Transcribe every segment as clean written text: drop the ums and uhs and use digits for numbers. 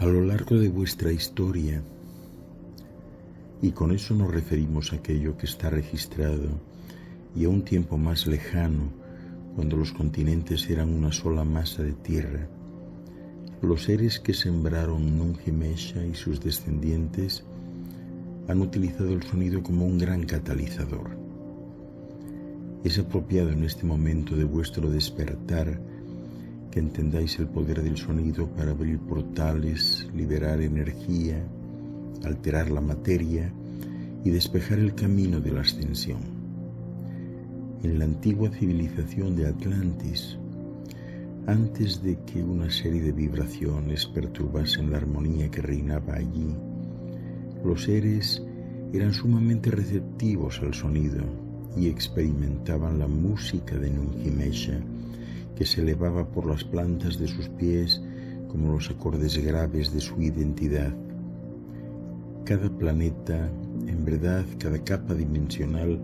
A lo largo de vuestra historia, y con eso nos referimos a aquello que está registrado, y a un tiempo más lejano, cuando los continentes eran una sola masa de tierra, los seres que sembraron Nungi-Mesha y sus descendientes han utilizado el sonido como un gran catalizador. Es apropiado en este momento de vuestro despertar que entendáis el poder del sonido para abrir portales, liberar energía, alterar la materia y despejar el camino de la ascensión. En la antigua civilización de Atlantis, antes de que una serie de vibraciones perturbasen la armonía que reinaba allí, los seres eran sumamente receptivos al sonido y experimentaban la música de Nungi-Mesha, que se elevaba por las plantas de sus pies como los acordes graves de su identidad. Cada planeta, en verdad, cada capa dimensional,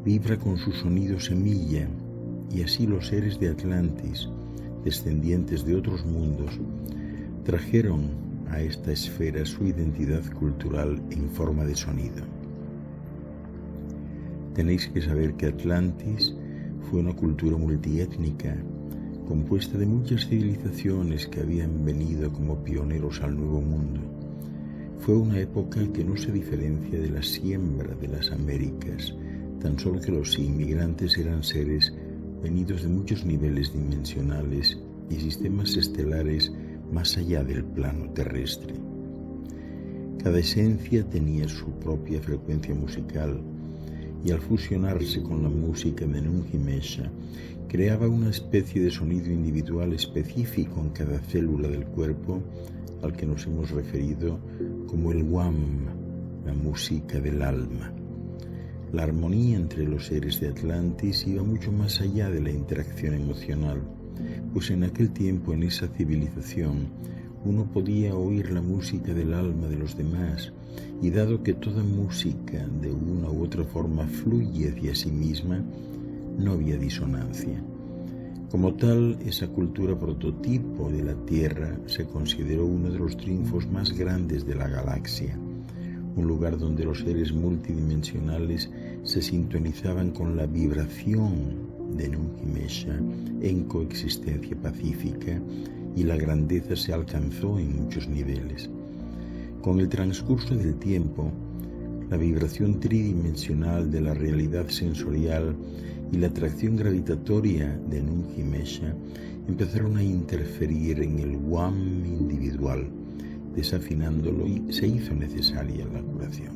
vibra con su sonido semilla, y así los seres de Atlantis, descendientes de otros mundos, trajeron a esta esfera su identidad cultural en forma de sonido. Tenéis que saber que Atlantis fue una cultura multiétnica, compuesta de muchas civilizaciones que habían venido como pioneros al Nuevo Mundo. Fue una época que no se diferencia de la siembra de las Américas, tan solo que los inmigrantes eran seres venidos de muchos niveles dimensionales y sistemas estelares más allá del plano terrestre. Cada esencia tenía su propia frecuencia musical, y al fusionarse con la música de Nungi-Mesha, creaba una especie de sonido individual específico en cada célula del cuerpo, al que nos hemos referido como el WAM, la música del alma. La armonía entre los seres de Atlantis iba mucho más allá de la interacción emocional, pues en aquel tiempo, en esa civilización, uno podía oír la música del alma de los demás, y dado que toda música de una u otra forma fluye hacia sí misma, no había disonancia. Como tal, esa cultura prototipo de la Tierra se consideró uno de los triunfos más grandes de la galaxia, un lugar donde los seres multidimensionales se sintonizaban con la vibración de Nungi-Mesha en coexistencia pacífica, y la grandeza se alcanzó en muchos niveles. Con el transcurso del tiempo, la vibración tridimensional de la realidad sensorial y la atracción gravitatoria de Nungi-Mesha empezaron a interferir en el WAM individual, desafinándolo, y se hizo necesaria la curación.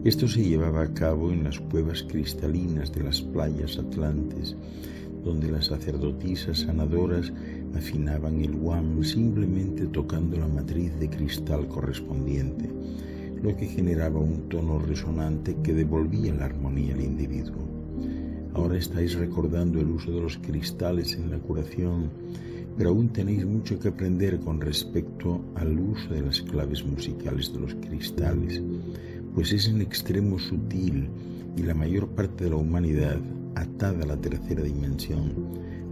Esto se llevaba a cabo en las cuevas cristalinas de las playas atlantes, donde las sacerdotisas sanadoras afinaban el WAM simplemente tocando la matriz de cristal correspondiente, lo que generaba un tono resonante que devolvía la armonía al individuo. Ahora estáis recordando el uso de los cristales en la curación, pero aún tenéis mucho que aprender con respecto al uso de las claves musicales de los cristales, pues es en extremo sutil, y la mayor parte de la humanidad, atada a la tercera dimensión,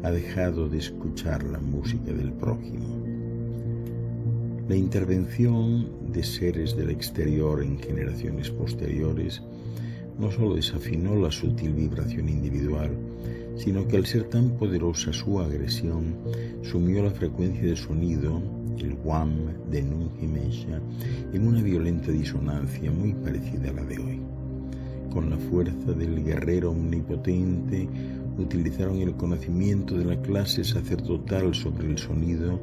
ha dejado de escuchar la música del prójimo. La intervención de seres del exterior en generaciones posteriores no solo desafinó la sutil vibración individual, sino que al ser tan poderosa su agresión, sumió la frecuencia de sonido, el WAM de Nungi-Mesha, en una violenta disonancia muy parecida a la de hoy. Con la fuerza del guerrero omnipotente, utilizaron el conocimiento de la clase sacerdotal sobre el sonido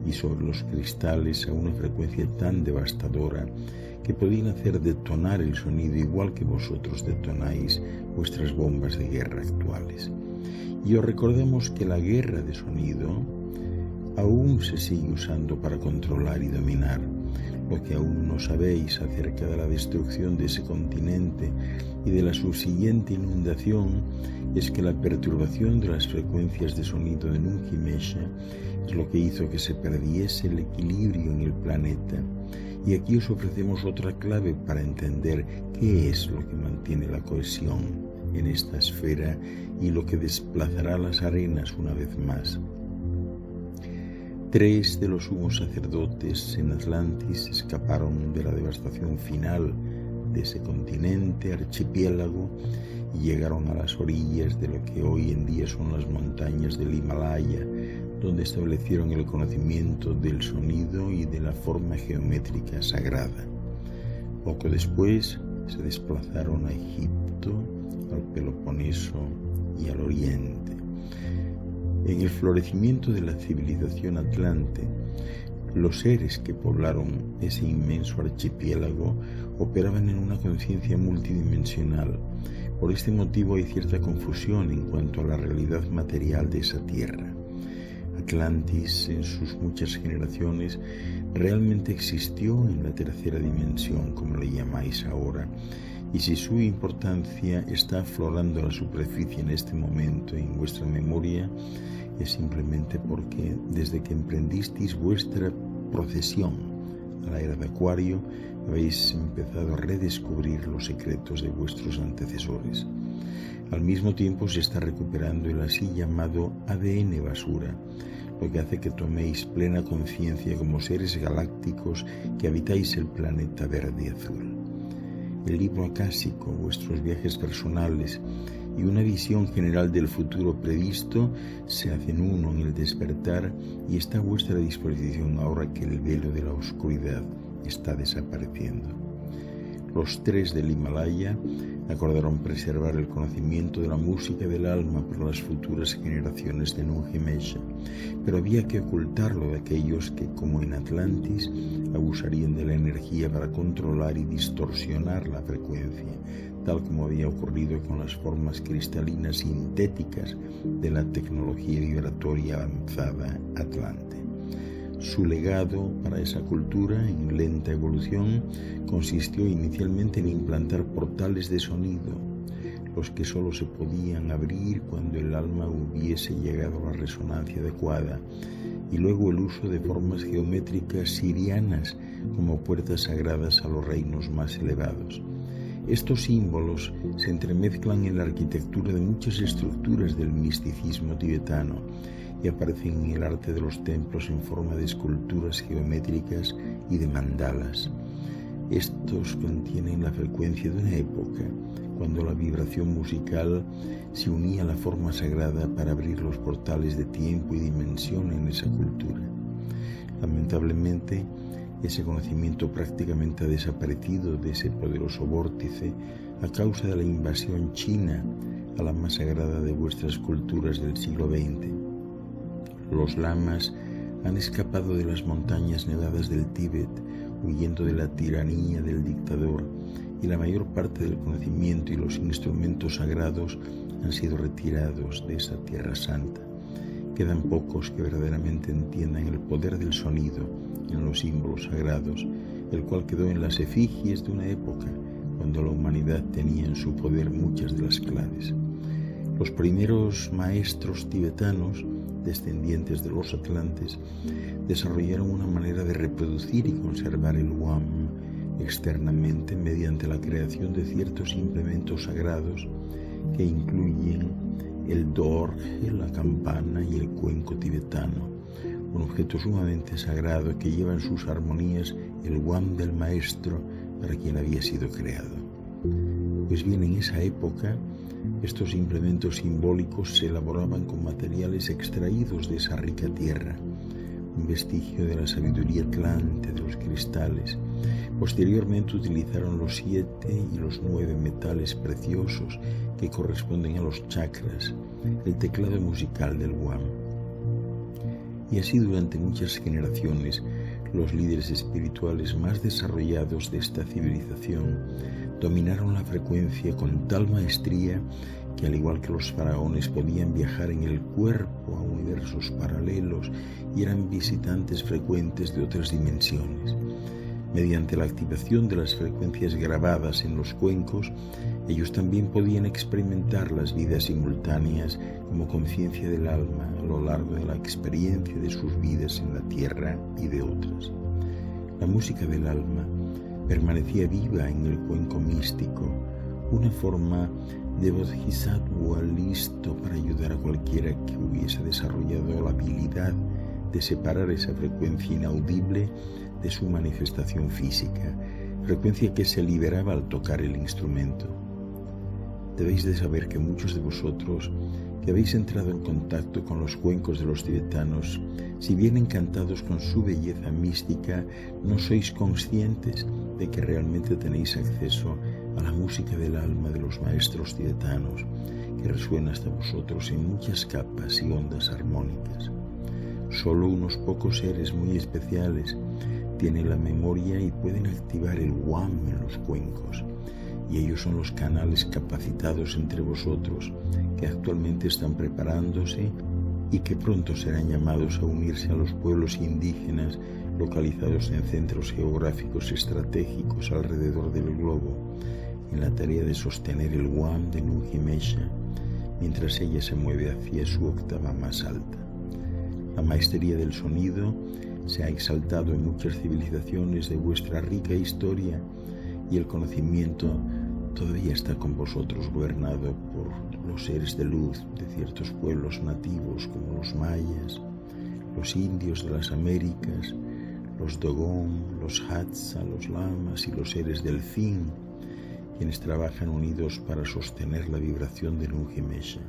y sobre los cristales a una frecuencia tan devastadora que podían hacer detonar el sonido igual que vosotros detonáis vuestras bombas de guerra actuales. Y os recordemos que la guerra de sonido aún se sigue usando para controlar y dominar. Lo que aún no sabéis acerca de la destrucción de ese continente y de la subsiguiente inundación es que la perturbación de las frecuencias de sonido de Nungi-Mesha es lo que hizo que se perdiese el equilibrio en el planeta. Y aquí os ofrecemos otra clave para entender qué es lo que mantiene la cohesión en esta esfera y lo que desplazará las arenas una vez más. 3 de los sumos sacerdotes en Atlantis escaparon de la devastación final de ese continente archipiélago y llegaron a las orillas de lo que hoy en día son las montañas del Himalaya, donde establecieron el conocimiento del sonido y de la forma geométrica sagrada. Poco después se desplazaron a Egipto, al Peloponeso y al Oriente. En el florecimiento de la civilización atlante, los seres que poblaron ese inmenso archipiélago operaban en una conciencia multidimensional. Por este motivo hay cierta confusión en cuanto a la realidad material de esa tierra. Atlantis, en sus muchas generaciones, realmente existió en la tercera dimensión, como le llamáis ahora, y si su importancia está aflorando a la superficie en este momento en vuestra memoria, es simplemente porque desde que emprendisteis vuestra procesión a la era de Acuario, habéis empezado a redescubrir los secretos de vuestros antecesores. Al mismo tiempo se está recuperando el así llamado ADN basura, lo que hace que toméis plena conciencia como seres galácticos que habitáis el planeta verde y azul. El libro acásico, vuestros viajes personales y una visión general del futuro previsto se hacen uno en el despertar y está a vuestra disposición ahora que el velo de la oscuridad está desapareciendo. Los 3 del Himalaya acordaron preservar el conocimiento de la música del alma para las futuras generaciones de Nungi-Mesha, pero había que ocultarlo de aquellos que, como en Atlantis, abusarían de la energía para controlar y distorsionar la frecuencia, tal como había ocurrido con las formas cristalinas sintéticas de la tecnología vibratoria avanzada atlante. Su legado para esa cultura en lenta evolución consistió inicialmente en implantar portales de sonido, los que solo se podían abrir cuando el alma hubiese llegado a la resonancia adecuada, y luego el uso de formas geométricas sirianas como puertas sagradas a los reinos más elevados. Estos símbolos se entremezclan en la arquitectura de muchas estructuras del misticismo tibetano y aparecen en el arte de los templos en forma de esculturas geométricas y de mandalas. Estos contienen la frecuencia de una época, cuando la vibración musical se unía a la forma sagrada para abrir los portales de tiempo y dimensión en esa cultura. Lamentablemente, ese conocimiento prácticamente ha desaparecido de ese poderoso vórtice a causa de la invasión china a la más sagrada de vuestras culturas del siglo XX. Los lamas han escapado de las montañas nevadas del Tíbet, huyendo de la tiranía del dictador, y la mayor parte del conocimiento y los instrumentos sagrados han sido retirados de esa tierra santa. Quedan pocos que verdaderamente entiendan el poder del sonido en los símbolos sagrados, el cual quedó en las efigies de una época cuando la humanidad tenía en su poder muchas de las claves. Los primeros maestros tibetanos, descendientes de los atlantes, desarrollaron una manera de reproducir y conservar el Wam externamente mediante la creación de ciertos implementos sagrados que incluyen el dorje, la campana y el cuenco tibetano, un objeto sumamente sagrado que lleva en sus armonías el Wam del maestro para quien había sido creado. Pues bien, en esa época, estos implementos simbólicos se elaboraban con materiales extraídos de esa rica tierra, un vestigio de la sabiduría atlante de los cristales. Posteriormente utilizaron los 7 y los 9 metales preciosos que corresponden a los chakras, el teclado musical del Wam. Y así durante muchas generaciones, los líderes espirituales más desarrollados de esta civilización dominaron la frecuencia con tal maestría que, al igual que los faraones, podían viajar en el cuerpo a universos paralelos y eran visitantes frecuentes de otras dimensiones. Mediante la activación de las frecuencias grabadas en los cuencos, ellos también podían experimentar las vidas simultáneas como conciencia del alma a lo largo de la experiencia de sus vidas en la tierra y de otras. La música del alma permanecía viva en el cuenco místico, una forma de bodhisattva listo para ayudar a cualquiera que hubiese desarrollado la habilidad de separar esa frecuencia inaudible de su manifestación física, frecuencia que se liberaba al tocar el instrumento. Debéis de saber que muchos de vosotros que habéis entrado en contacto con los cuencos de los tibetanos, si bien encantados con su belleza mística, no sois conscientes de que realmente tenéis acceso a la música del alma de los maestros tibetanos, que resuena hasta vosotros en muchas capas y ondas armónicas. Solo unos pocos seres muy especiales tienen la memoria y pueden activar el WAM en los cuencos, y ellos son los canales capacitados entre vosotros que actualmente están preparándose y que pronto serán llamados a unirse a los pueblos indígenas localizados en centros geográficos estratégicos alrededor del globo, en la tarea de sostener el WAM de Nungi Mesha, mientras ella se mueve hacia su octava más alta. La maestría del sonido se ha exaltado en muchas civilizaciones de vuestra rica historia, y el conocimiento todavía está con vosotros, gobernado por los seres de luz de ciertos pueblos nativos como los mayas, los indios de las Américas, los Dogon, los Hadza, los lamas y los seres del Fin, quienes trabajan unidos para sostener la vibración de Nungi Mesha.